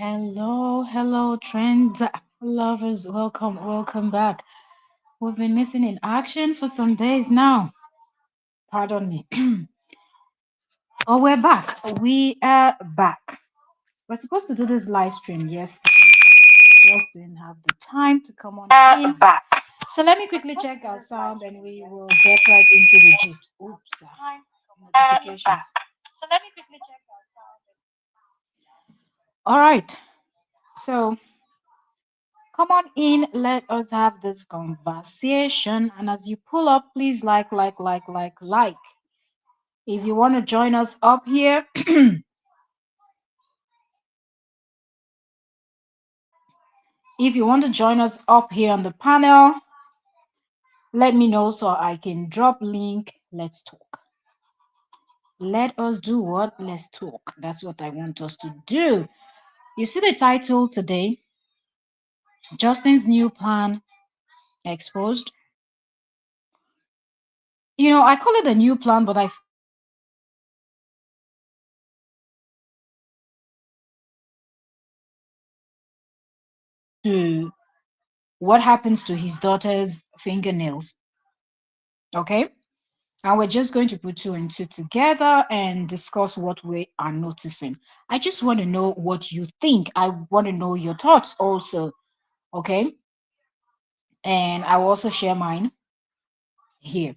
Hello, trend lovers. Welcome back. We've been missing in action for some days now. Pardon me. Oh, we're back. We are back. We're supposed to do this live stream yesterday, but I just didn't have the time to come on in. Back. So let me quickly check our sound and we will get right into the gist. Oops, notifications. So let me quickly check our sound. All right. So come on in, let us have this conversation. And as you pull up, please like. If you want to join us up here, if you want to join us up here on the panel, let me know so I can drop link. Let's talk. Let us do what? Let's talk. That's what I want us to do. You see the title today, Justin's new plan exposed. I call it a new plan, but I to what happens to his daughter's fingernails. Okay. And we're just going to put two and two together and discuss what we are noticing. I just want to know what you think. I want to know your thoughts also. Okay. And I will also share mine here.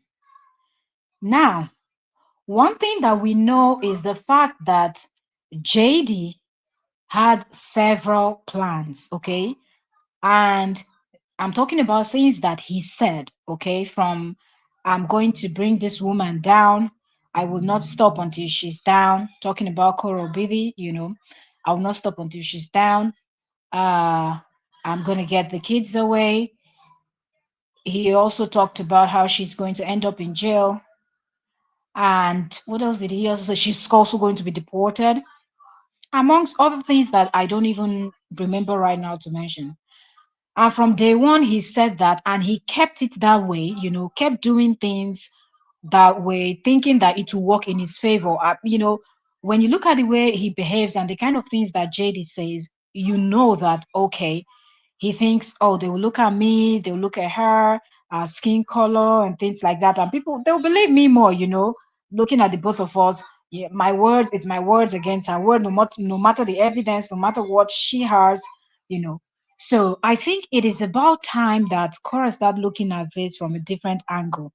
Now, one thing that we know is the fact that JD had several plans. Okay. And I'm talking about things that he said, okay, from I'm going to bring this woman down. I will not stop until she's down. Talking about Coral Biddy. I will not stop until she's down. Uh, I'm going to get the kids away. He also talked about how she's going to end up in jail. And what else did he also say? She's also going to be deported, amongst other things that I don't even remember right now to mention. And from day one, he said that, and he kept it that way, kept doing things that way, thinking that it will work in his favor. When you look at the way he behaves and the kind of things that JD says, you know that, okay, he thinks, oh, they will look at me, they'll look at her, skin color, and things like that. And people, they'll believe me more, looking at the both of us. Yeah, my word is my words against her word, no matter the evidence, no matter what she has, you know. So I think it is about time that Cora start looking at this from a different angle.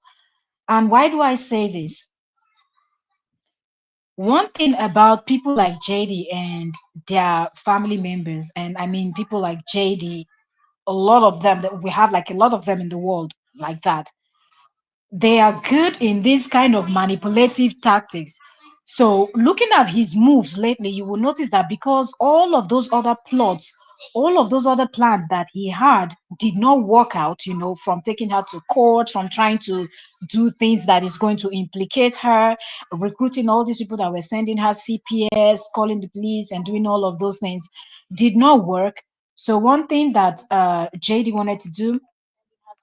And why do I say this? One thing about people like JD and their family members, and I mean people like JD, a lot of them that we have, like a lot of them in the world like that, they are good in this kind of manipulative tactics. So, looking at his moves lately, you will notice that because all of those other plots, all of those other plans that he had did not work out, from taking her to court, from trying to do things that is going to implicate her, recruiting all these people that were sending her CPS, calling the police, and doing all of those things, did not work. So, one thing that JD wanted to do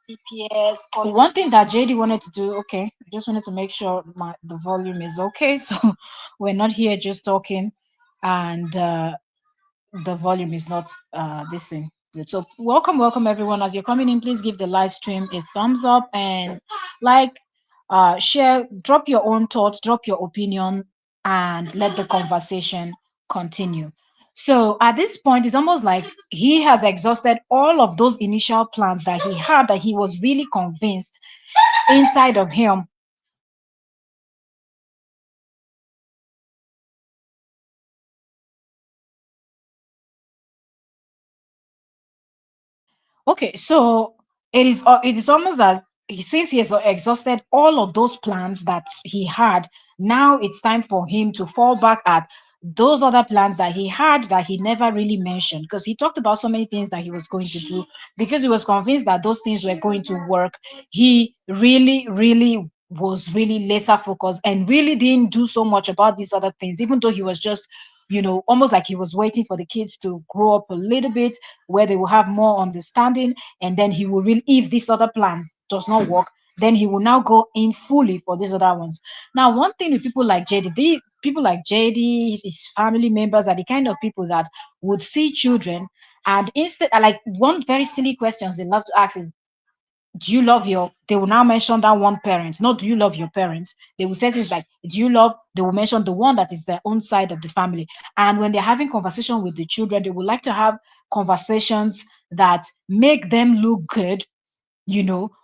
CPS. One thing that JD wanted to do, okay, I just wanted to make sure the volume is okay. So we're not here just talking and the volume is not this thing. So welcome everyone. As you're coming in, please give the live stream a thumbs up and like, share, drop your own thoughts, drop your opinion, and let the conversation continue. So at this point, it's almost like he has exhausted all of those initial plans that he had, that he was really convinced inside of him. Okay, so it is almost as since he has exhausted all of those plans that he had, now it's time for him to fall back at those other plans that he had that he never really mentioned, because he talked about so many things that he was going to do because he was convinced that those things were going to work. He really was really laser focused and really didn't do so much about these other things, even though he was just almost like he was waiting for the kids to grow up a little bit where they will have more understanding, and then he will really, if these other plans does not work, then he will now go in fully for these other ones. Now, one thing with people like JD, people like JD, his family members are the kind of people that would see children and instead, like one very silly questions they love to ask is, do you love your, they will now mention that one parent, not do you love your parents. They will say things like, do you love, they will mention the one that is their own side of the family. And when they're having conversation with the children, they would like to have conversations that make them look good,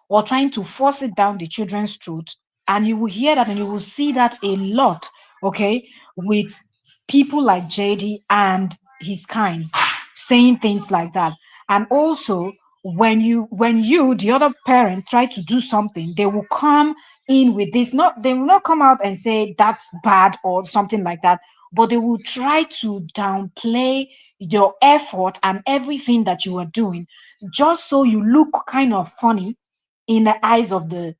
or trying to force it down the children's throat. And you will hear that and you will see that a lot, okay, with people like JD and his kinds saying things like that. And also, when you, the other parent, try to do something, they will come in with this, not, they will not come out and say that's bad or something like that, but they will try to downplay your effort and everything that you are doing just so you look kind of funny in the eyes of the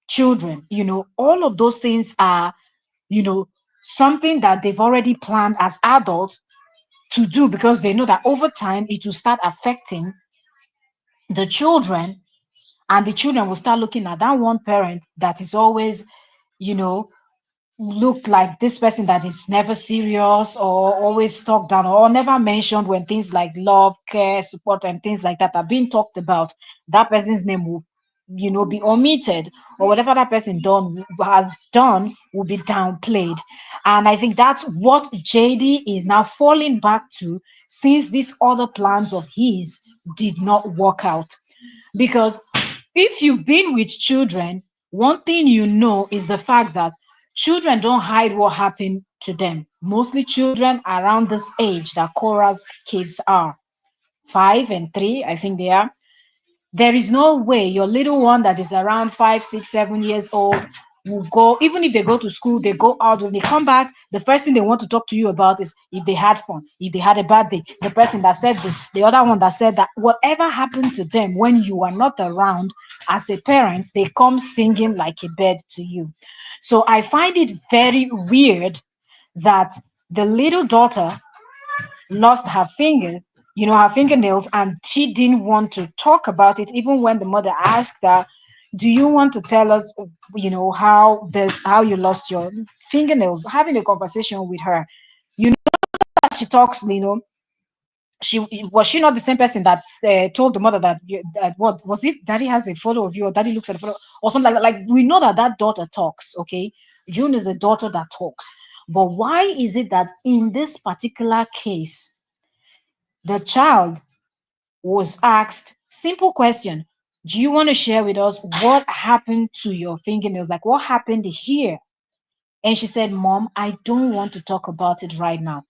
children. All of those things are, you know, something that they've already planned as adults to do because they know that over time it will start affecting the children, and the children will start looking at that one parent that is always, you know, look like this person that is never serious or always talked down or never mentioned when things like love, care, support, and things like that are being talked about. That person's name will, be omitted, or whatever that person done has done will be downplayed. And I think that's what JD is now falling back to since these other plans of his did not work out. Because if you've been with children, one thing you know is the fact that children don't hide what happened to them. Mostly children around this age that Cora's kids are 5 and 3, I think they are. There is no way your little one that is around 5, 6, 7 years old will go, even if they go to school, they go out, when they come back, the first thing they want to talk to you about is if they had fun, if they had a bad day, the person that said this, the other one that said that. Whatever happened to them when you are not around as a parent, they come singing like a bird to you. So I find it very weird that the little daughter lost her fingers, her fingernails, and she didn't want to talk about it, even when the mother asked her, "Do you want to tell us, how you lost your fingernails?" Having a conversation with her, that she talks, she was she not the same person that told the mother that what was it? Daddy has a photo of you, or daddy looks at a photo, or something like that. Like we know that that daughter talks. Okay, June is a daughter that talks. But why is it that in this particular case, the child was asked simple question, do you want to share with us what happened to your fingernails, like what happened here? And she said, Mom, I don't want to talk about it right now.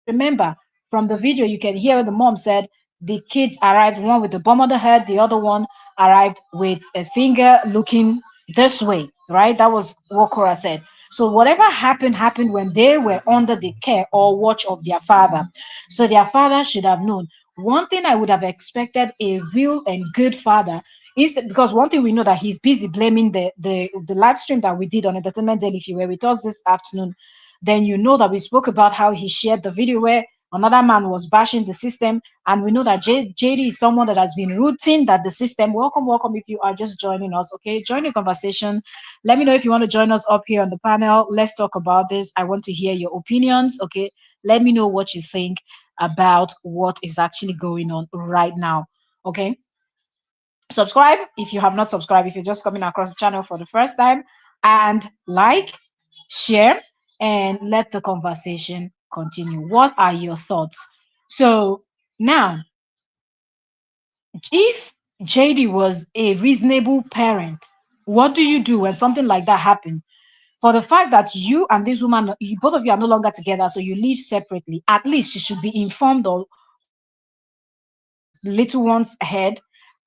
Remember, from the video you can hear the mom said the kids arrived, one with the bump on the head, the other one arrived with a finger looking this way, right? That was what Cora said. So whatever happened when they were under the care or watch of their father. So their father should have known. One thing I would have expected a real and good father is that, because one thing we know that he's busy blaming the live stream that we did on Entertainment Daily. If you were with us this afternoon, then you know that we spoke about how he shared the video where another man was bashing the system. And we know that JD is someone that has been rooting that the system. Welcome, welcome. If you are just joining us, okay, join the conversation. Let me know if you want to join us up here on the panel. Let's talk about this. I want to hear your opinions, okay? Let me know what you think about what is actually going on right now, okay? Subscribe if you have not subscribed, if you're just coming across the channel for the first time, and like, share, and let the conversation continue. What are your thoughts? So now, if JD was a reasonable parent, what do you do when something like that happens? For the fact that you and this woman, both of you are no longer together, so you live separately, at least she should be informed of little one's head,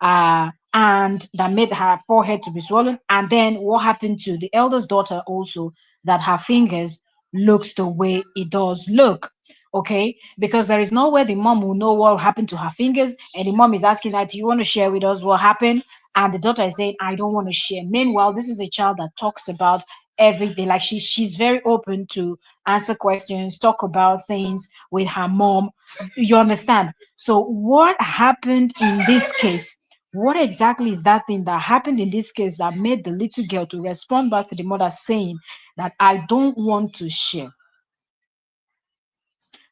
and that made her forehead to be swollen. And then what happened to the eldest daughter also, that her fingers looks the way it does look. Okay, because there is no way the mom will know what happened to her fingers, and the mom is asking her, do you want to share with us what happened? And the daughter is saying, I don't want to share. Meanwhile, this is a child that talks about everything. Like she's very open to answer questions, talk about things with her mom. You understand? So what happened in this case What exactly is that thing that happened in this case that made the little girl to respond back to the mother saying that I don't want to share?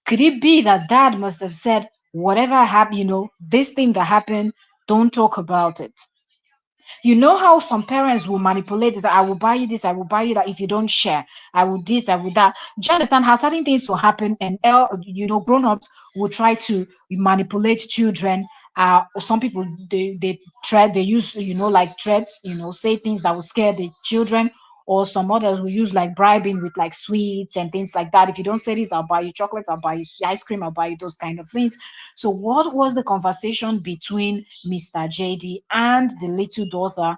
Could it be that dad must have said, whatever happened, this thing that happened, don't talk about it? You know how some parents will manipulate this. I will buy you this, I will buy you that if you don't share. I will this, I will that. Do you understand how certain things will happen and grown-ups will try to manipulate children. Some people they use like threats, say things that will scare the children, or some others will use like bribing with like sweets and things like that. If you don't say this, I'll buy you chocolate, I'll buy you ice cream, I'll buy you those kind of things. So, what was the conversation between Mr. JD and the little daughter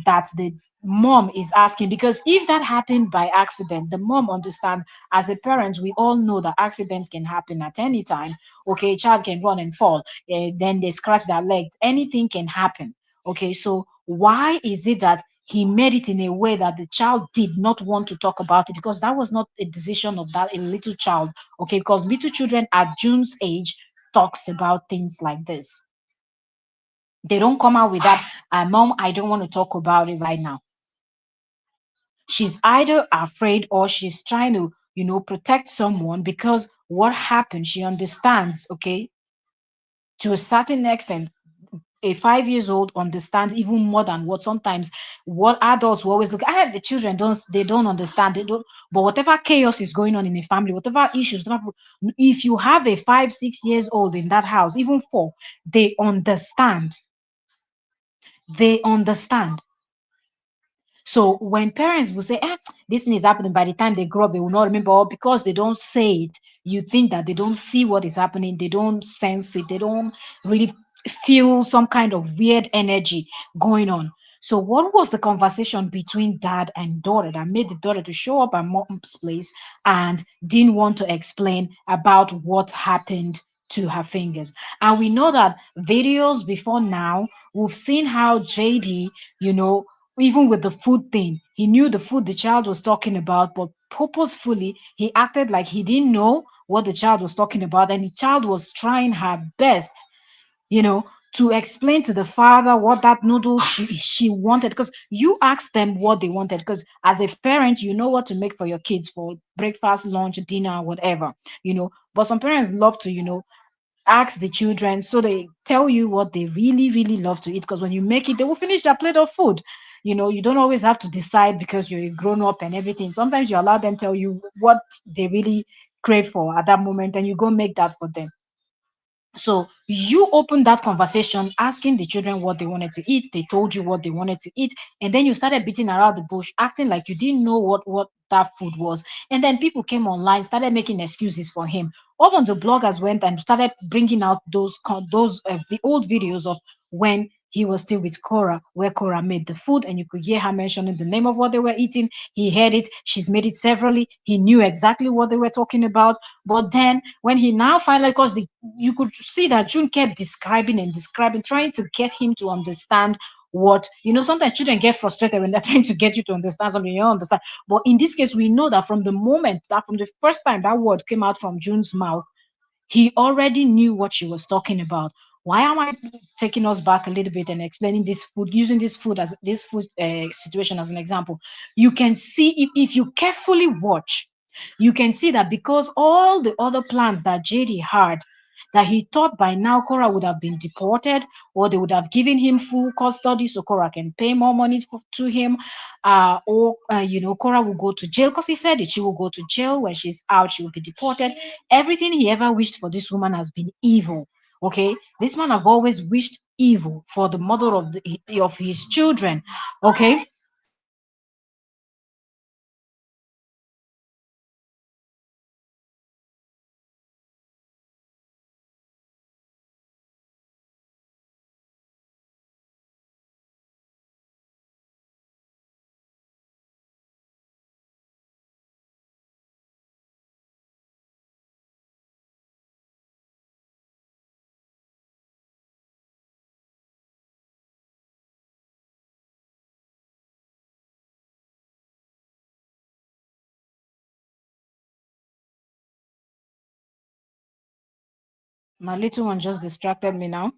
that the mom is asking? Because if that happened by accident, the mom understands. As a parent, we all know that accidents can happen at any time. Okay, a child can run and fall, then they scratch their legs, anything can happen. Okay, so why is it that he made it in a way that the child did not want to talk about it? Because that was not a decision of that a little child. Okay, because little children at June's age talks about things like this. They don't come out with that, mom, I don't want to talk about it right now. She's either afraid or she's trying to, protect someone, because what happened, she understands, okay, to a certain extent. A 5 years old understands even more than what sometimes what adults will always look. I have the children don't understand, they don't. But whatever chaos is going on in a family, whatever issues, if you have a 5 6 years old in that house, even four, they understand. They understand. So when parents will say, this thing is happening, by the time they grow up, they will not remember, or because they don't say it, you think that they don't see what is happening, they don't sense it, they don't really feel some kind of weird energy going on. So what was the conversation between dad and daughter that made the daughter to show up at mom's place and didn't want to explain about what happened to her fingers? And we know that videos before now, we've seen how JD, you know, even with the food thing, he knew the food the child was talking about, but purposefully he acted like he didn't know what the child was talking about, and the child was trying her best, you know, to explain to the father what that noodle she wanted, because you asked them what they wanted, because as a parent you know what to make for your kids for breakfast, lunch, dinner, whatever, but some parents love to, ask the children, so they tell you what they really really love to eat, because when you make it they will finish their plate of food. You don't always have to decide because you're a grown up and everything. Sometimes you allow them tell you what they really crave for at that moment, and you go make that for them. So you opened that conversation asking the children what they wanted to eat. They told you what they wanted to eat, and then you started beating around the bush, acting like you didn't know what that food was. And then people came online, started making excuses for him. All on the bloggers went and started bringing out the old videos of when he was still with Cora, where Cora made the food, and you could hear her mentioning the name of what they were eating. He heard it. She's made it severally. He knew exactly what they were talking about. But then when he now finally, because you could see that June kept describing and describing, trying to get him to understand what, sometimes children get frustrated when they're trying to get you to understand something you don't understand. But in this case, we know that from the moment that from the first time that word came out from June's mouth, he already knew what she was talking about. Why am I taking us back a little bit and explaining this food, using this food situation as an example? You can see, if you carefully watch, you can see that because all the other plans that JD had, that he thought by now Cora would have been deported, or they would have given him full custody so Cora can pay more money to him, or Cora will go to jail, because he said that she will go to jail. When she's out, she will be deported. Everything he ever wished for this woman has been evil. Okay, this man have always wished evil for the mother of his children. Okay, my little one just distracted me now.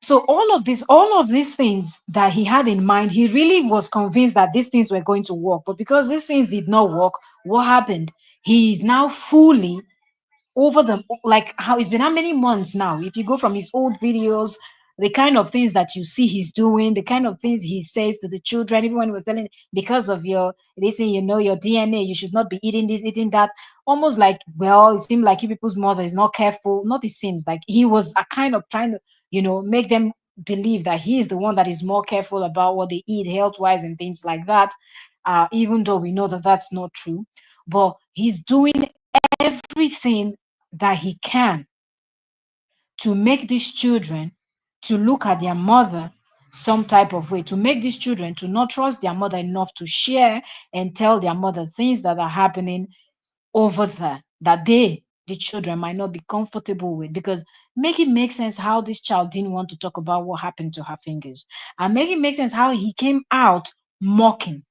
So all of these things that he had in mind, he really was convinced that these things were going to work. But because these things did not work, what happened? He is now fully over the, like, how it's been how many months now. If you go from his old videos, the kind of things that you see he's doing, the kind of things he says to the children, everyone was telling, because of your, they say, your DNA, you should not be eating this, eating that. Almost like, well, it seemed like you people's mother is not careful. Not, it seems like he was a kind of trying to, make them believe that he is the one that is more careful about what they eat health wise and things like that, even though we know that that's not true. But he's doing everything that he can to make these children to look at their mother some type of way, to make these children to not trust their mother enough to share and tell their mother things that are happening over there that the children, might not be comfortable with. Because make it make sense how this child didn't want to talk about what happened to her fingers, and make it make sense how he came out mocking.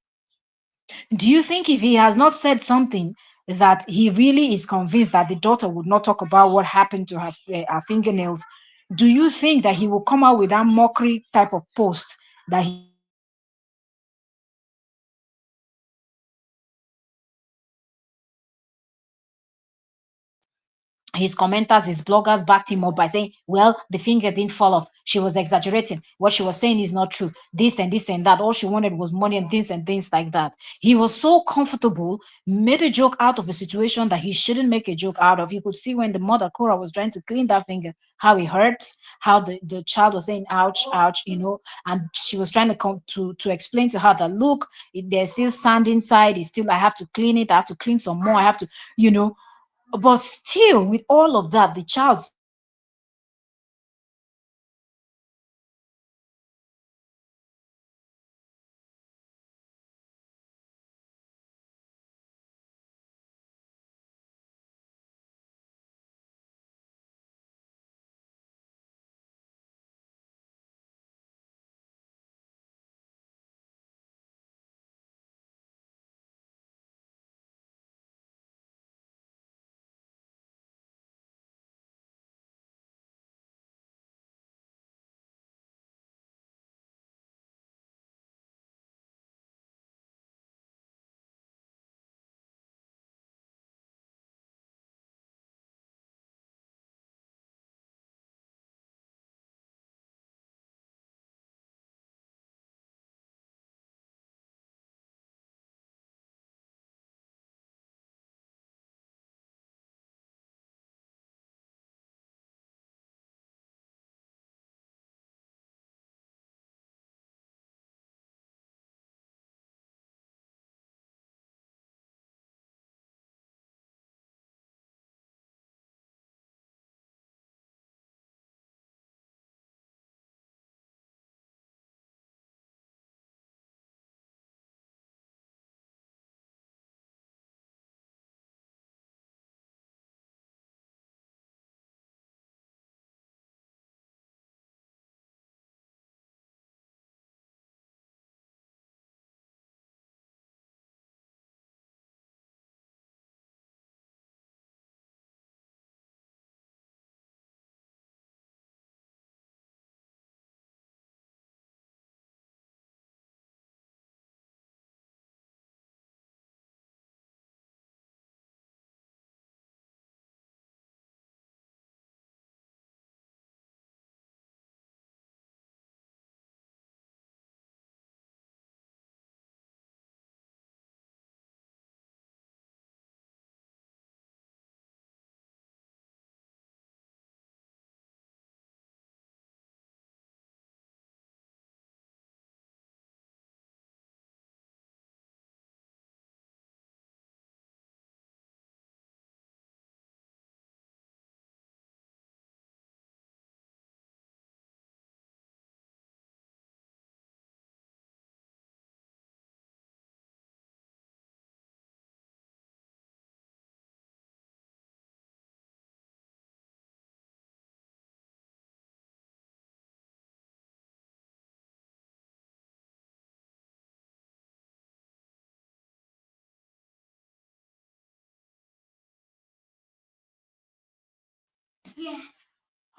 Do you think if he has not said something that he really is convinced that the daughter would not talk about what happened to her fingernails, do you think that he will come out with that mockery type of post that he's coming out with now, saying, well, the fingernails didn't fall off? Do you think he will come out with that type of post after his commenters, his bloggers backed him up by saying, well, the finger didn't fall off. She was exaggerating. What she was saying is not true. This and that. All she wanted was money and things like that. He was so comfortable, made a joke out of a situation that he shouldn't make a joke out of. You could see when the mother, Cora, was trying to clean that finger, how it hurts, how the child was saying, ouch, ouch, and she was trying to come to explain to her that, look, there's still sand inside. It's still, I have to clean it. I have to clean some more. I have to, you know, but still, with all of that, the child still continued to mock him. And the mother was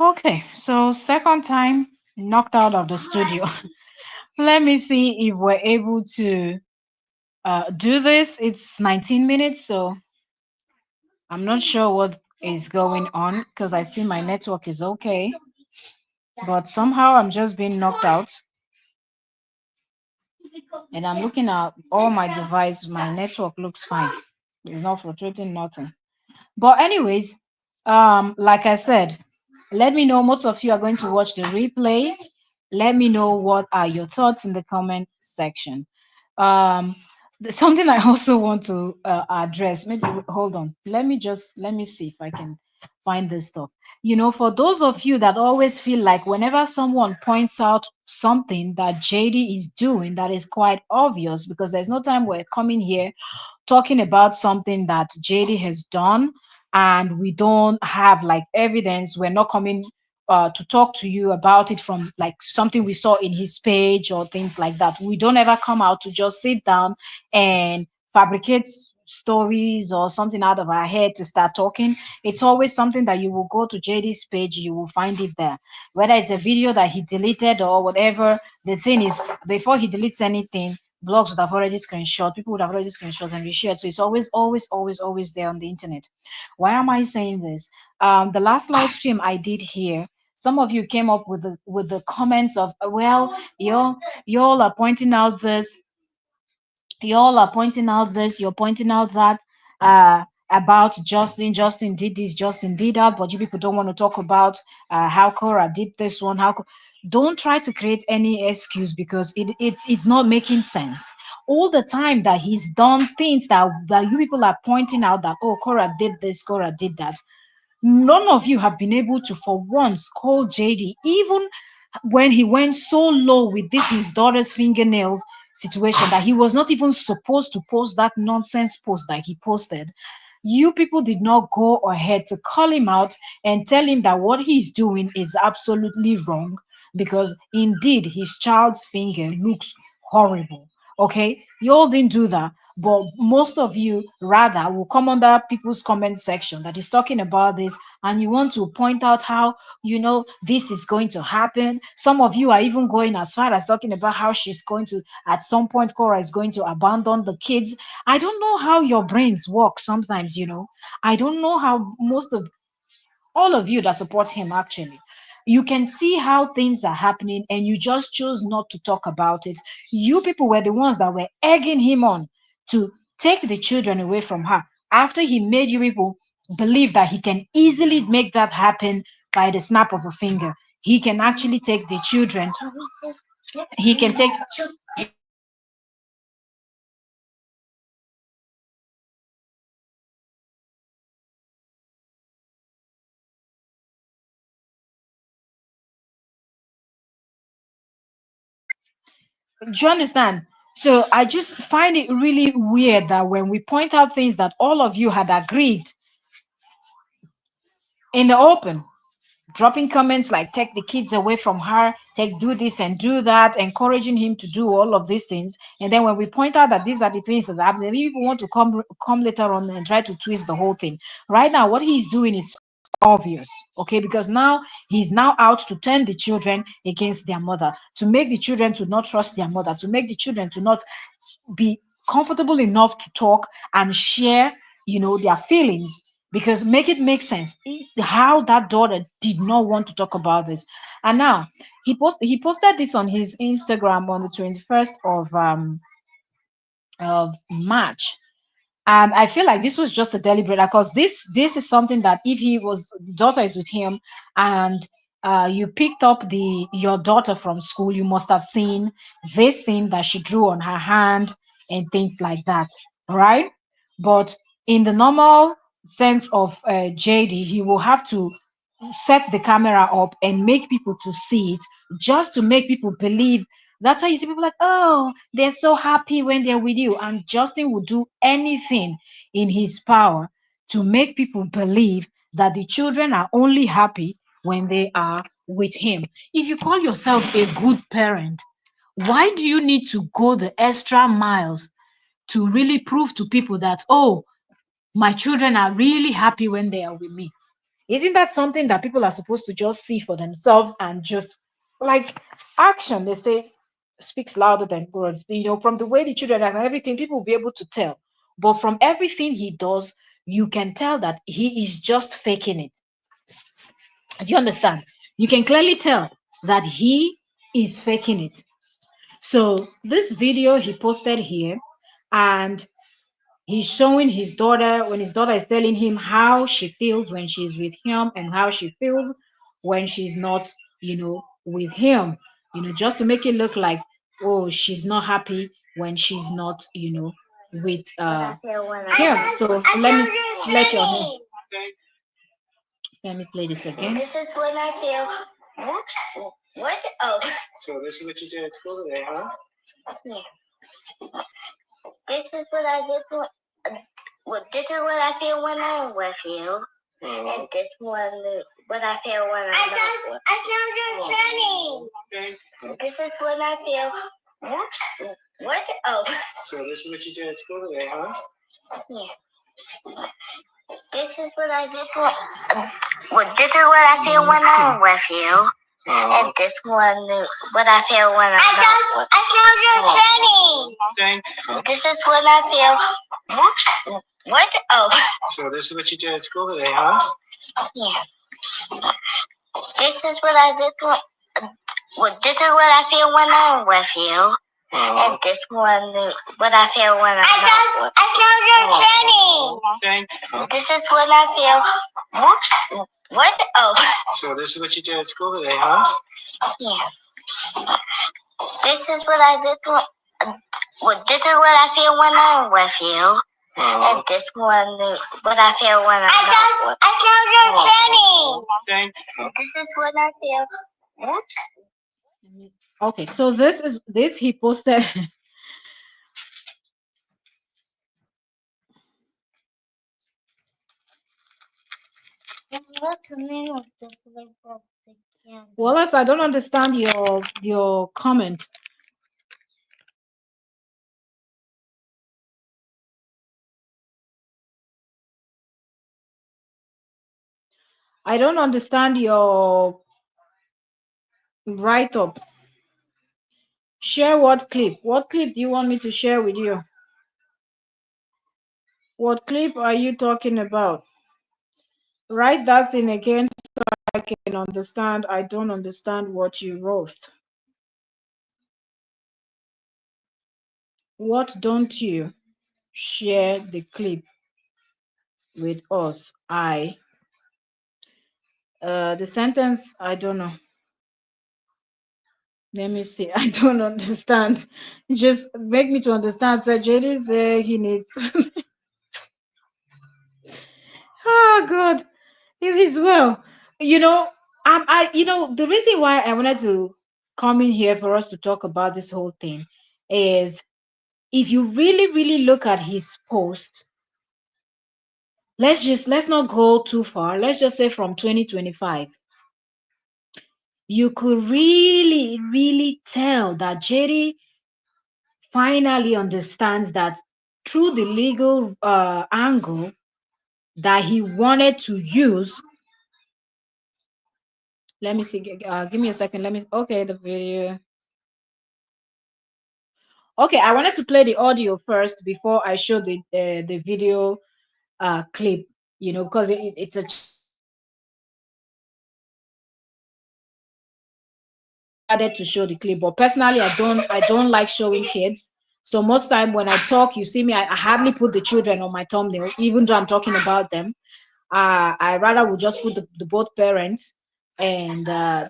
okay. So second time. knocked out of the studio. Let me see if we're able to do this. It's 19 minutes, so I'm not sure what is going on because I see my network is okay, but somehow I'm just being knocked out. And I'm looking at all my device. My network looks fine. It's not fluctuating, nothing. But anyways, like I said, let me know. Most of you are going to watch the replay. Let me know what are your thoughts in the comment section. Um, something I also want to address. Maybe hold on. Let me see if I can find this stuff. For those of you that always feel like whenever someone points out something that JD is doing that is quite obvious, because there's no time we're coming here talking about something that JD has done and we don't have like evidence. We're not coming to talk to you about it from like something we saw in his page or things like that. We don't ever come out to just sit down and fabricate stories or something out of our head to start talking. It's always something that you will go to JD's page, you will find it there. Whether it's a video that he deleted or whatever, the thing is, before he deletes anything, blogs would have already screenshot, people would have already screenshot and reshared. So it's always, always, always, always there on the internet. Why am I saying this? The last live stream I did here, some of you came up with the comments of, well, y'all are pointing out this, y'all are pointing out this, you're pointing out that about Justin. Justin did this, Justin did that, but you people don't want to talk about how Cora did this one. Don't try to create any excuse because it's not making sense. All the time that he's done things that you people are pointing out that, oh, Cora did this, Cora did that. None of you have been able to, for once, call JD, even when he went so low with this his daughter's fingernails situation that he was not even supposed to post that nonsense post that he posted. You people did not go ahead to call him out and tell him that what he's doing is absolutely wrong because indeed his child's finger looks horrible. Okay, you all didn't do that, but most of you rather will come under people's comment section that is talking about this, and you want to point out how this is going to happen. Some of you are even going as far as talking about how she's going to, at some point, Cora is going to abandon the kids. I don't know how your brains work sometimes. I don't know how most of all of you that support him, actually, you can see how things are happening and you just chose not to talk about it. You people were the ones that were egging him on to take the children away from her after he made you people believe that he can easily make that happen by the snap of a finger. He can actually take the children. He can take. Do you understand? So I just find it really weird that when we point out things that all of you had agreed in the open, dropping comments like take the kids away from her, take do this and do that, encouraging him to do all of these things. And then when we point out that these are the things that happen, people want to come later on and try to twist the whole thing. Right now, what he's doing it's obvious, okay? Because now he's now out to turn the children against their mother, to make the children to not trust their mother, to make the children to not be comfortable enough to talk and share, their feelings. Because make it make sense how that daughter did not want to talk about this, and now he posted this on his Instagram on the 21st of March. And I feel like this was just a deliberate, because this is something that if he was the daughter is with him and you picked up the your daughter from school, you must have seen this thing that she drew on her hand and things like that, right? But in the normal sense of JD, he will have to set the camera up and make people to see it, just to make people believe. That's why you see people like, oh, they're so happy when they're with you. And Justin would do anything in his power to make people believe that the children are only happy when they are with him. If you call yourself a good parent, why do you need to go the extra miles to really prove to people that, oh, my children are really happy when they are with me? Isn't that something that people are supposed to just see for themselves and just like action, they say, speaks louder than words. From the way the children act and everything, people will be able to tell. But from everything he does, you can tell that he is just faking it. Do you understand? You can clearly tell that he is faking it. So this video he posted here, and he's showing his daughter when his daughter is telling him how she feels when she's with him and how she feels when she's not, with him, just to make it look like, oh, she's not happy when she's not, with him. So let me play this again. This is when I feel, whoops, what? Oh. So this is what you did at school today, huh? Yeah. This is what I did for, this is what I feel when I'm with you. And this one, what I feel when I'm not with you. I found your training. Okay. This is when I feel, whoops, what? Oh. So this is what you did at school today, huh? Yeah. This is what I did for, this is what I feel when I'm with you. And this one, what I feel when I'm not with you. I found your training. Okay. This is what I feel, whoops, what? Oh. So this is what you did at school today, huh? Yeah. This is what I did for, this is what I feel when I'm with you. And this one, what I feel when I'm not with you. I found your training. Okay. This is what I feel, whoops, what? Oh. So this is what you did at school today, huh? Yeah. This is what I did for, this is what I feel when I'm with you. And this one, what I feel when I'm not with you. I found your training. Okay. This is what I feel. Whoops. Okay, so this he posted. And what's the name of the flavor of the candy? Wallace, I don't understand your comment. I don't understand your write up. Share what clip? What clip do you want me to share with you? What clip are you talking about? Write that thing again so I can understand. I don't understand what you wrote. What don't you share the clip with us? The sentence, I don't know. Let me see. I don't understand. Just make me to understand. So JD say he needs. Oh God, it is well. You know, the reason why I wanted to come in here for us to talk about this whole thing is, if you really, really look at his post, let's not go too far. Let's just say from 2025. You could really, really tell that JD finally understands that through the legal angle that he wanted to use. Let me see. Give me a second. Okay, the video. Okay, I wanted to play the audio first before I show the video clip. Because it's a decided to show the clip. But personally, I don't like showing kids. So most time when I talk, you see me, I hardly put the children on my thumbnail, even though I'm talking about them. I rather would just put the both parents and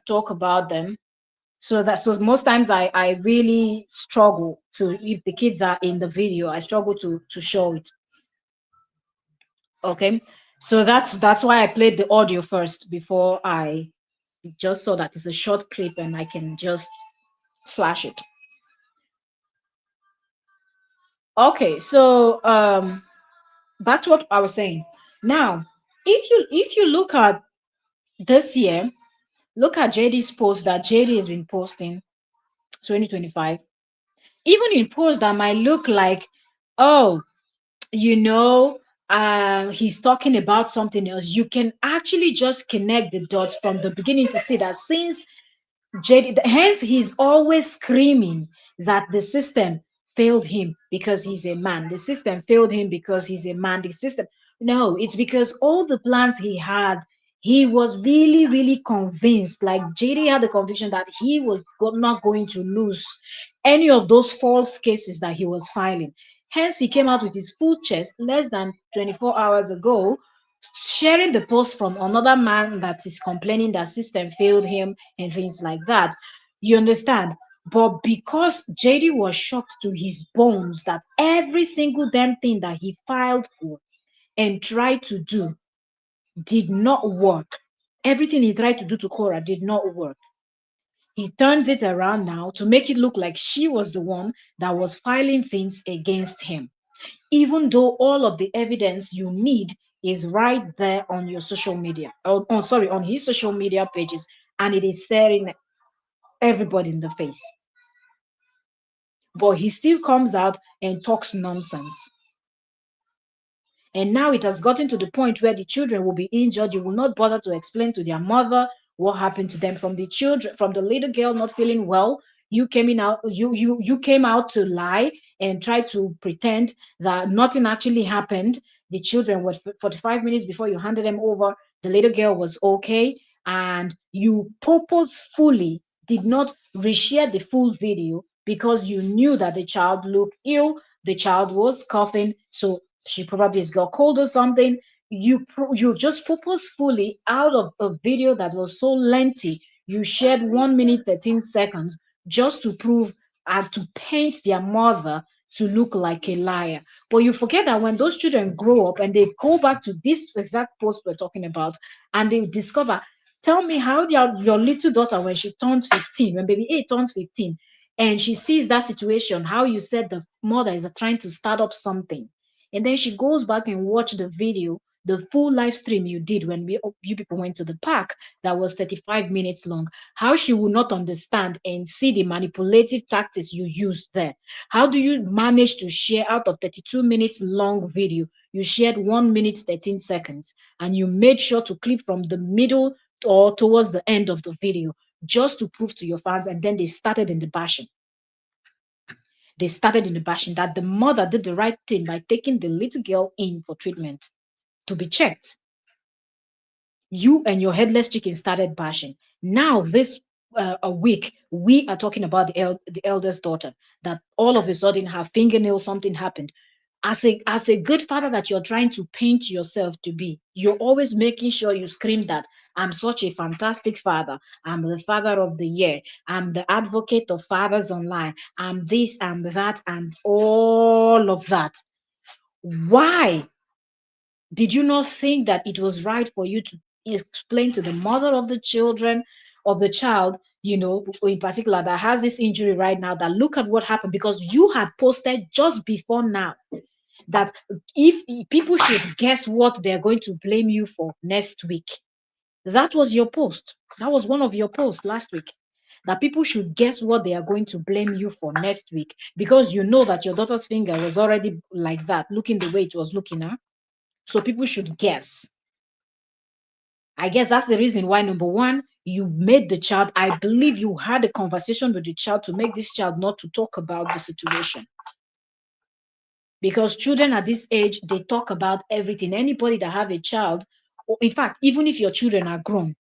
talk about them. So most times I really struggle to, if the kids are in the video, I struggle to show it. Okay, so that's why I played the audio first before I just saw that it's a short clip and I can just flash it. Okay, so back to what I was saying. Now, if you look at this year, look at JD's post that JD has been posting 2025. Even in posts that might look like, oh, he's talking about something else, you can actually just connect the dots from the beginning to see that since Hence, he's always screaming that the system failed him because he's a man. The system failed him because he's a man. The system. No, it's because all the plans he had, he was really, really convinced. Like JD had the conviction that he was not going to lose any of those false cases that he was filing. Hence, he came out with his full chest less than 24 hours ago, sharing the post from another man that is complaining that system failed him and things like that. You understand? But because JD was shocked to his bones that every single damn thing that he filed for and tried to do did not work, everything he tried to do to Cora did not work. He turns it around now to make it look like she was the one that was filing things against him, even though all of the evidence you need is right there on your social media, sorry, on his social media pages, and it is staring everybody in the face. But he still comes out and talks nonsense. And now it has gotten to the point where the children will be injured. You will not bother to explain to their mother what happened to them. From the children, from the little girl not feeling well, you came out to lie and try to pretend that nothing actually happened. The children were 45 minutes before you handed them over. The little girl was okay, and you purposefully did not reshare the full video because you knew that the child looked ill, the child was coughing, so she probably has got cold or something. You just purposefully, out of a video that was so lengthy, you shared 1 minute 13 seconds just to prove and to paint their mother to look like a liar. But you forget that when those children grow up and they go back to this exact post we're talking about, and they discover, tell me how your little daughter, when she turns 15, when baby A turns 15, and she sees that situation, how you said the mother is trying to start up something, and then she goes back and watch the video, the full live stream you did when you people went to the park, that was 35 minutes long. How she will not understand and see the manipulative tactics you used there. How do you manage to share out of 32 minutes long video? You shared 1 minute 13 seconds, and you made sure to clip from the middle or towards the end of the video just to prove to your fans, and then they started in the bashing. They started in the bashing that the mother did the right thing by taking the little girl in for treatment to be checked. You and your headless chicken started bashing. Now, this a week, we are talking about the eldest daughter, that all of a sudden her fingernail, something happened. As a good father that you're trying to paint yourself to be, you're always making sure you scream that I'm such a fantastic father. I'm the father of the year. I'm the advocate of fathers online. I'm this, I'm that, and all of that. Why did you not think that it was right for you to explain to the mother of the children, of the child, in particular, that has this injury right now, that look at what happened? Because you had posted just before now that if people should guess what they're going to blame you for next week. That was your post. That was one of your posts last week. That people should guess what they are going to blame you for next week, because you know that your daughter's finger was already like that, looking the way it was looking, huh? So people should guess. I guess that's the reason why, number one, you made the child, I believe you had a conversation with the child to make this child not to talk about the situation. Because children at this age, they talk about everything. Anybody that have a child, or in fact, even if your children are grown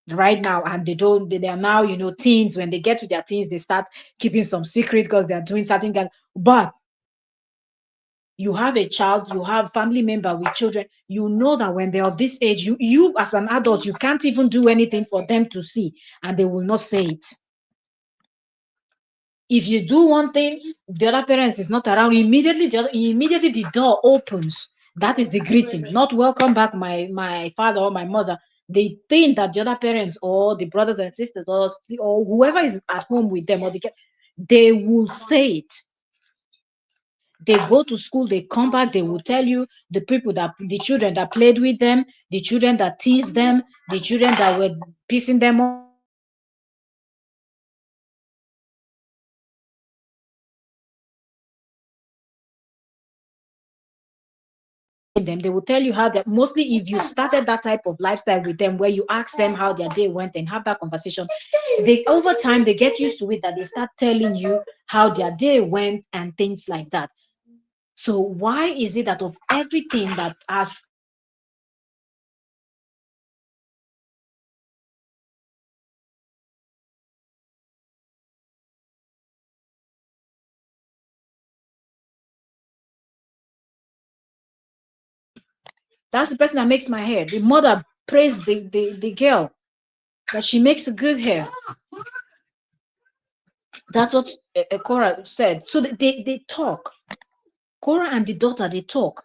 right now and they are now, teens, when they get to their teens, they start keeping some secret because they are doing something. But you have a child, you have family member with children, you know that when they're of this age, you as an adult, you can't even do anything for them to see, and they will not say it. If you do one thing, the other parents is not around, immediately the door opens. That is the greeting, not welcome back, my father or my mother. They think that the other parents or the brothers and sisters, or whoever is at home with them, they will say it. They go to school, they come back, they will tell you the children that played with them, the children that teased them, the children that were pissing them off, them, they will tell you how that mostly if you started that type of lifestyle with them where you ask them how their day went and have that conversation, they over time they get used to it that they start telling you how their day went and things like that. So why is it that of everything that has that's the person that makes my hair. The mother praised the girl that she makes good hair. That's what Cora said. So they talk. Cora and the daughter, they talk.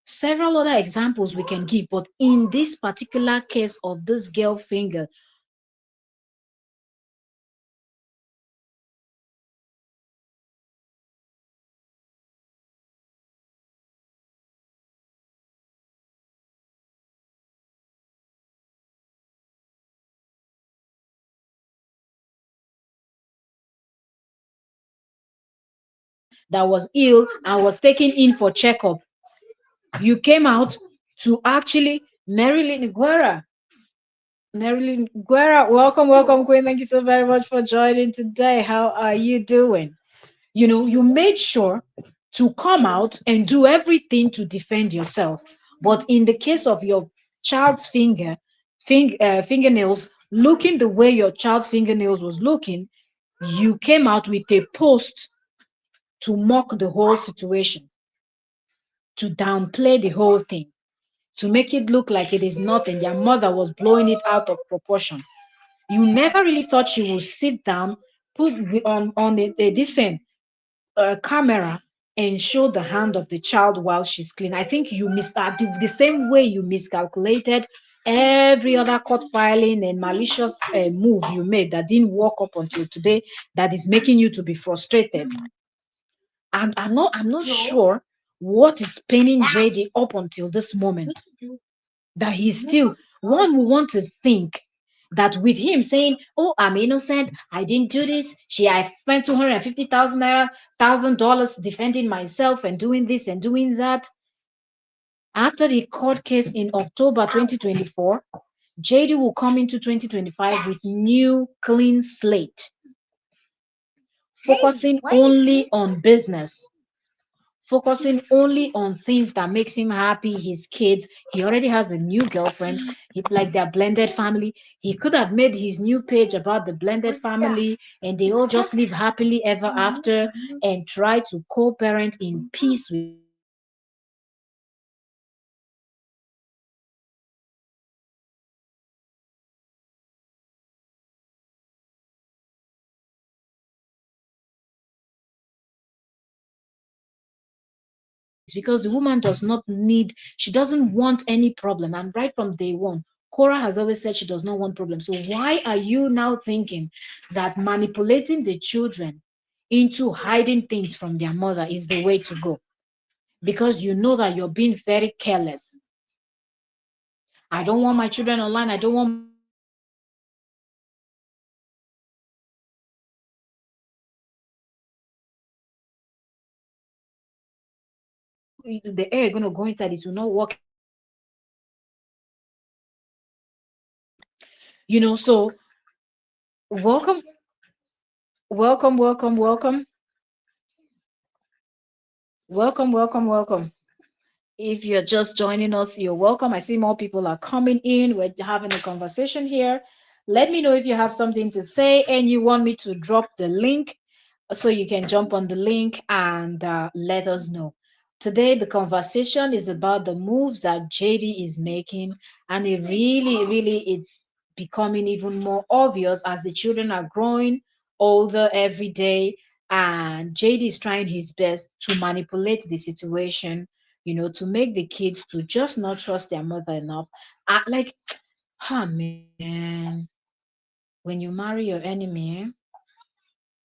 Several other examples we can give, but in this particular case of this girl finger, that was ill and was taken in for checkup, you came out to actually Marilyn Guerra. Marilyn Guerra, welcome, welcome, Queen. Thank you so very much for joining today. How are you doing? You know, you made sure to come out and do everything to defend yourself. But in the case of your child's fingernails looking the way your child's fingernails was looking, you came out with a post to mock the whole situation, to downplay the whole thing, to make it look like it is nothing. Their mother was blowing it out of proportion. You never really thought she would sit down, put on a decent camera and show the hand of the child while she's clean. I think you the same way you miscalculated every other court filing and malicious move you made that didn't work up until today, that is making you to be frustrated. And I'm not sure what is paining JD up until this moment, that he's still one who want to think that with him saying, "Oh, I'm innocent. I didn't do this. I spent 250,000 naira, $1,000 defending myself and doing this and doing that." After the court case in October 2024, JD will come into 2025 with new clean slate, focusing only on business, focusing only on things that makes him happy, his kids. He already has a new girlfriend. Like their blended family. He could have made his new page about the blended family and they all just live happily ever after and try to co-parent in peace with each other. But instead, he chose to use this because the woman does not need, she doesn't want any problem. And right from day one, Cora has always said she does not want problems. So why are you now thinking that manipulating the children into hiding things from their mother is the way to go? Because you know that you're being very careless. I don't want my children online. I don't want my children to see my mother. I don't want my children to see my father. And you know that the air is going to go inside. It will not work inside. The air is going to go inside. It will not work inside. So welcome, welcome, welcome, welcome, welcome, welcome, welcome. If you're just joining us, you're welcome. I see more people are coming in. We're having a conversation here. Let me know if you have something to say and you want me to drop the link so you can jump on the link and let us know. Today, the conversation is about the moves that JD is making, and it really, really is becoming even more obvious as the children are growing older every day. And JD is trying his best to manipulate the situation, to make the kids to just not trust their mother enough. Like, ah, man, when you marry your enemy,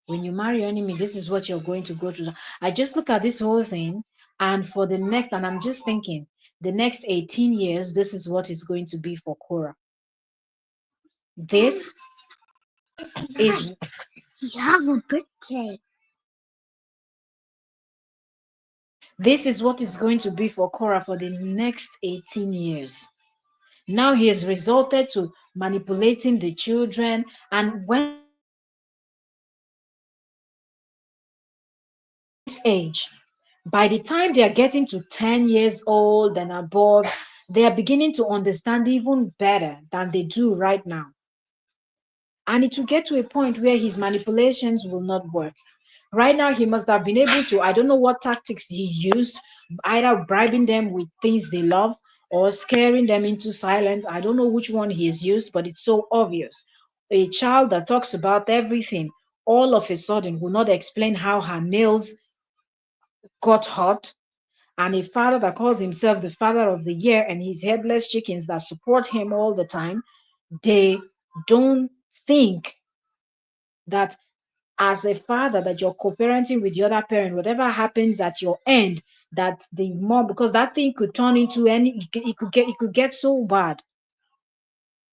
when you marry your enemy, this is what you're going to go through. I just look at this whole thing, and for the next, and I'm just thinking, the next 18 years, this is what it's going to be for Cora. This is You have a birthday. This is what is going to be for Korah for the next 18 years. Now he has resorted to manipulating the children. And when these children at this age, by the time they are getting to 10 years old and above, they are beginning to understand even better than they do right now. And it will get to a point where his manipulations will not work. Right now, he must have been able to, I don't know what tactics he used, either bribing them with things they love or scaring them into silence. I don't know which one he has used, but it's so obvious. A child that talks about everything all of a sudden will not explain how her nails got hurt, and a father that calls himself the father of the year and his headless chickens that support him all the time, they don't think that as a father that you're co-parenting with the other parent, whatever happens at your end, that the mom, because that thing could turn into any, it could get so bad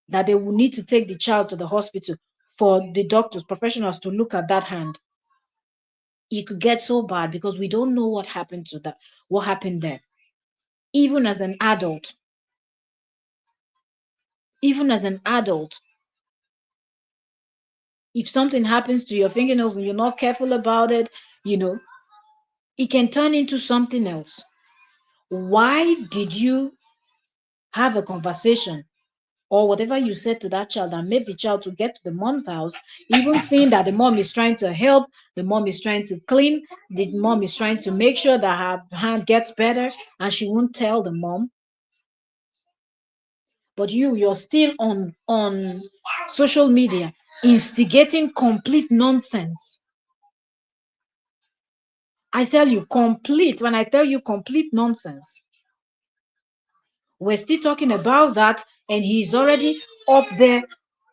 that they will need to take the child to the hospital for the doctors, professionals to look at that hand. It could get so bad because we don't know what happened to that, what happened there. Even as an adult, even as an adult, if something happens to your fingernails and you're not careful about it, you know, it can turn into something else. Why did you have a conversation or whatever you said to that child and made the child to get to the mom's house, even seeing that the mom is trying to help, the mom is trying to clean, the mom is trying to make sure that her hand gets better, and she won't tell the mom? But you're still on social media instigating complete nonsense. I tell you, complete, when I tell you complete nonsense, we're still talking about that, and he's already up there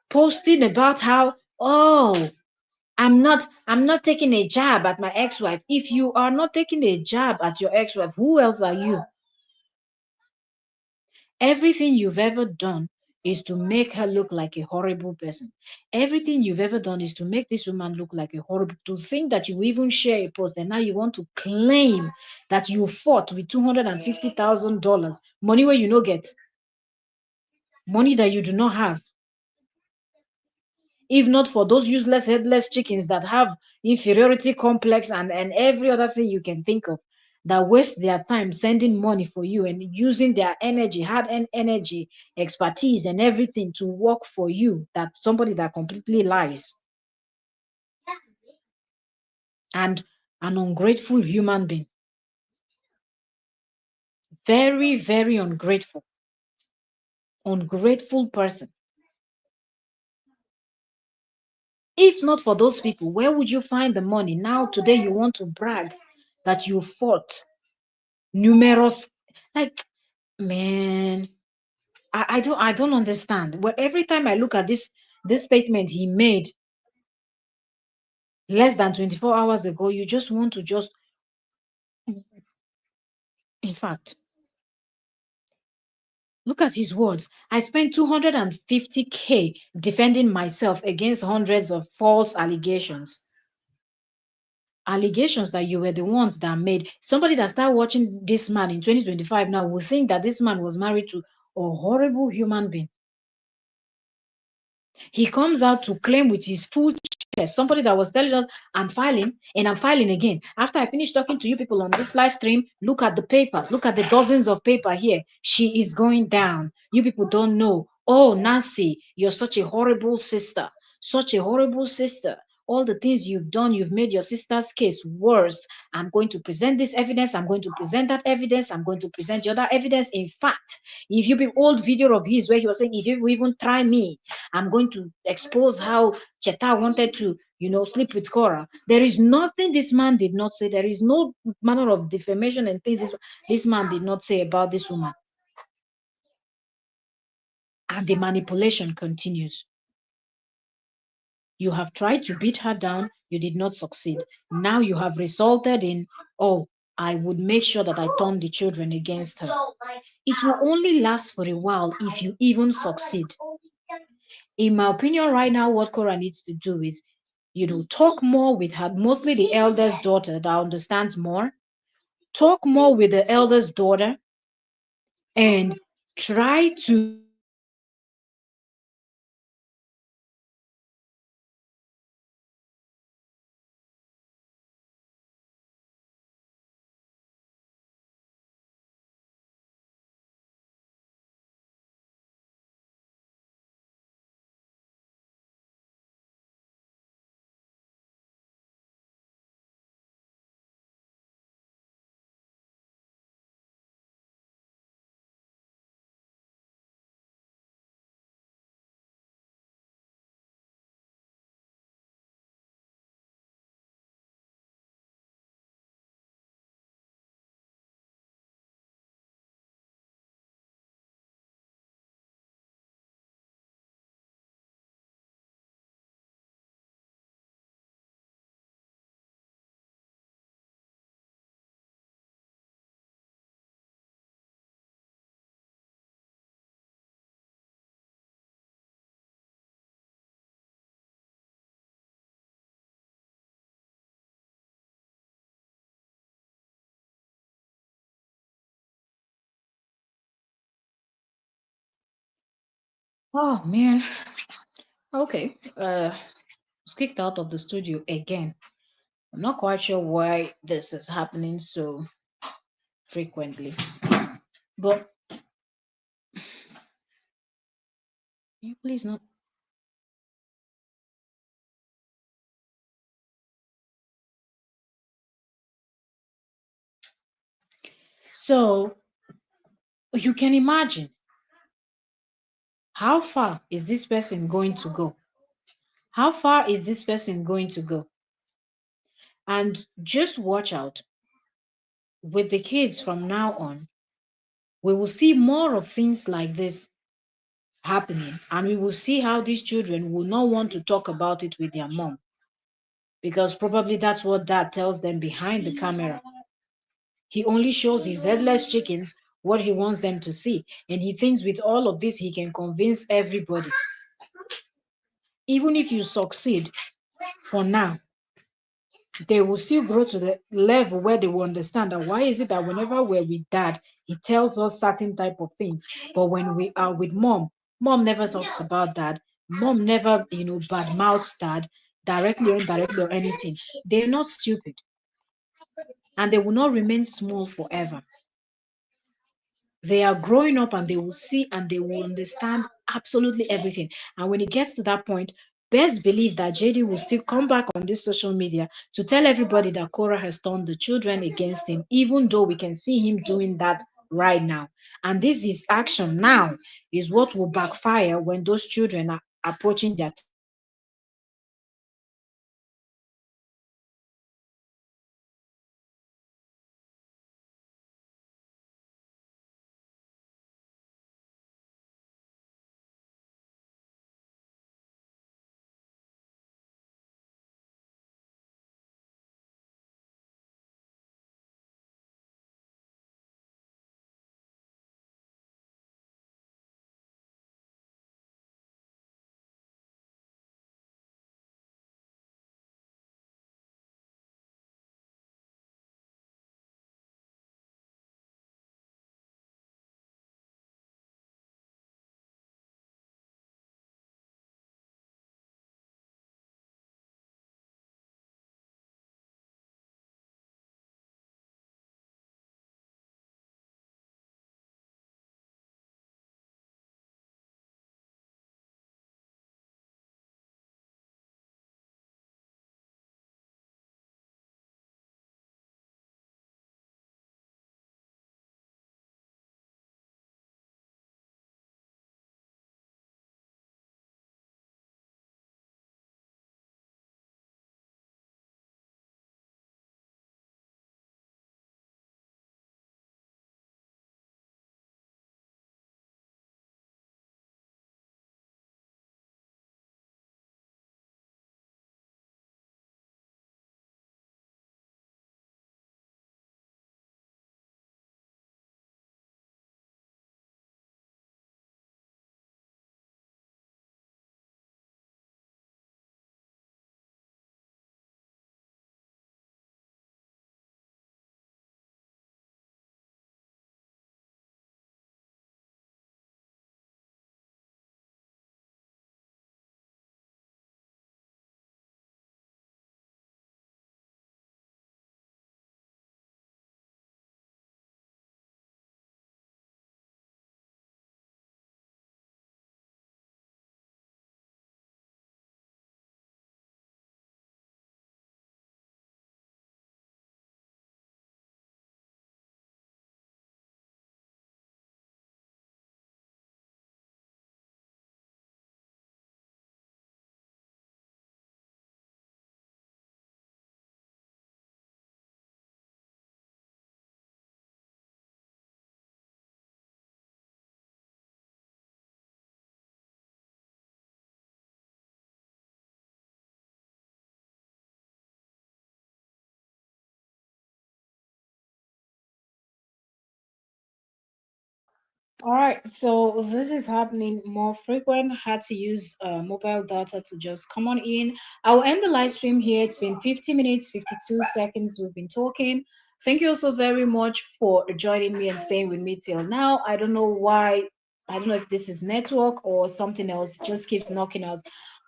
posting about how, oh, I'm not taking a jab at my ex-wife. If you are not taking a jab at your ex-wife, who else are you? Everything you've ever done is to make her look like a horrible person. Everything you've ever done is to make this woman look like a horrible. To think that you even share a post and now you want to claim that you fought with $250,000, money where you no get, money that you do not have. If not for those useless headless chickens that have inferiority complex and every other thing you can think of, that waste their time sending money for you and using their energy, hard-earned energy, expertise, and everything to work for you, that somebody that completely lies, and an ungrateful human being, very, very ungrateful person. If not for those people, where would you find the money? Now today you want to brag that you fought numerous, like, man, I don't understand. Well, every time I look at this statement he made less than 24 hours ago, you just want to just, in fact, look at his words. I spent 250K defending myself against hundreds of false allegations. Allegations that you were the ones that made. Somebody that started watching this man in 2025 now will think that this man was married to a horrible human being. He comes out to claim with his full chest, somebody that was telling us, I'm filing and I'm filing again. After I finish talking to you people on this live stream, look at the papers, look at the dozens of paper here. She is going down. You people don't know. Oh, Nancy, you're such a horrible sister, such a horrible sister. All the things you've done, you've made your sister's case worse. I'm going to present this evidence. I'm going to present that evidence. I'm going to present the other evidence. In fact, if you be old video of his where he was saying, if you even try me, I'm going to expose how Cheta wanted to, sleep with Cora. There is nothing this man did not say. There is no manner of defamation and things this man did not say about this woman. And the manipulation continues. You have tried to beat her down. You did not succeed. Now you have resulted in, oh, I would make sure that I turn the children against her. It will only last for a while if you even succeed. In my opinion, right now, what Cora needs to do is, talk more with her, mostly the eldest daughter that understands more. talk more with the eldest daughter and try to oh man. Okay. Was kicked out of the studio again. I'm not quite sure why this is happening so frequently. But can you please not. So you can imagine how far is this person going to go? How far is this person going to go? And just watch out with the kids from now on. We will see more of things like this happening, and we will see how these children will not want to talk about it with their mom because probably that's what dad tells them behind the camera. He only shows his headless chickens what he wants them to see, and he thinks with all of this he can convince everybody. Even if you succeed for now, they will still grow to the level where they will understand that why is it that whenever we're with dad, he tells us certain type of things, but when we are with mom, mom never talks about that. Mom never, bad mouths dad directly or indirectly or anything. They're not stupid, and they will not remain small forever. They are growing up and they will see and they will understand absolutely everything. And when it gets to that point, best believe that JD will still come back on this social media to tell everybody that Cora has turned the children against him, even though we can see him doing that right now. And this is action now is what will backfire when those children are approaching their All right, so this is happening more frequent. Had to use mobile data to just come on in. I'll end the live stream here. It's been 50 minutes, 52 seconds. We've been talking. Thank you also very much for joining me and staying with me till now. I don't know why. I don't know if this is network or something else. Just keeps knocking us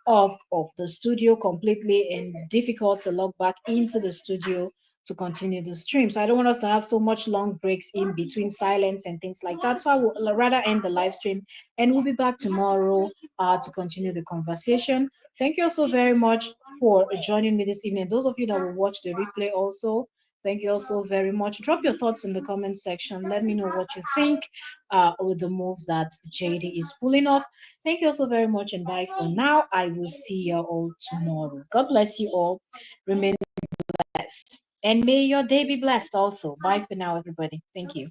off of the studio completely and difficult to log back into the studio to continue the stream. So I don't want us to have so much long breaks in between silence and things like that. So I will rather end the live stream and we'll be back tomorrow to continue the conversation. Thank you also very much for joining me this evening. Those of you that will watch the replay also, thank you also very much. Drop your thoughts in the comment section. Let me know what you think with the moves that JD is pulling off. Thank you also very much and bye for now. I will see you all tomorrow. God bless you all. Remain blessed. And may your day be blessed also. Bye for now, everybody. Thank you.